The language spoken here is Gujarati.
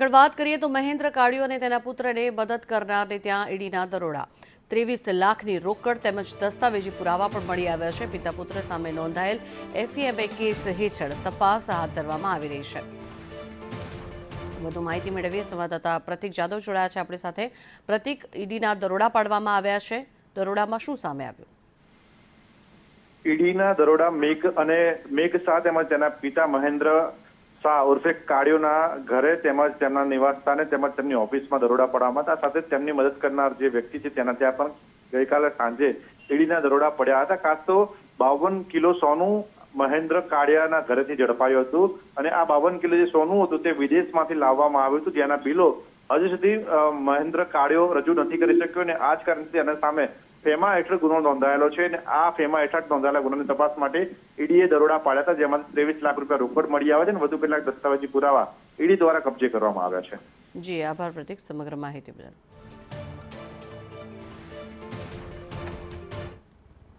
આગળ વાત કરીએ તો મહેન્દ્ર કાળિયો અને તેના પુત્રને મદદ કરનારને ત્યાં ઈડીના દરોડા 23 લાખની રોકડ તેમજ દસ્તાવેજી પુરાવા પણ મળી આવ્યા છે। પિતા પુત્ર સામે નોંધાયેલ એફઈએમએ કેસ હેઠળ તપાસ હાથ ધરવામાં આવી રહી છે। વધુ માહિતી મેળવીએ સંવાદદાતા પ્રતિક જાદવ જોડાયા છે આપણી સાથે। પ્રતિક, ઈડીના દરોડા પાડવામાં આવ્યા છે, દરોડામાં શું સામે આવ્યું? ઈડીના દરોડા મેઘ શાહ તેમજ તેના પિતા મહેન્દ્ર શાહ ઉર્ફે કાળિયોના ઘરે તેમજ તેમના નિવાસસ્થાને તેમજ તેમની ઓફિસમાં દરોડા પાડવામાં હતા। સાથે તેમની મદદ કરનાર જે વ્યક્તિ છે તેના ત્યાં પણ ગઈકાલે સાંજે ઈડીના દરોડા પડ્યા હતા। ખાસ તો 52 કિલો સોનું મહેન્દ્ર કાળિયાના ઘરેથી ઝડપાયું હતું અને આ 52 કિલો જે સોનું હતું તે વિદેશમાંથી લાવવામાં આવ્યું હતું, જેના બિલો હજુ સુધી મહેન્દ્ર કાળિયો રજૂ નથી કરી શક્યો અને આ જ કારણથી તેના સામે ફેમા હેઠળ ગુનો નોંધાયેલો છે અને આ ફેમા હેઠળ નોંધાયેલા ગુનાની તપાસ માટે ઈડીએ દરોડા પાડ્યા હતા, જેમાં 23 લાખ રૂપિયા રોકડ મળી આવે છે અને વધુ કેટલાક દસ્તાવેજી પુરાવા ઈડી દ્વારા કબજે કરવામાં આવ્યા છે। જી આભાર પ્રતિક, સમગ્ર માહિતી બદલ।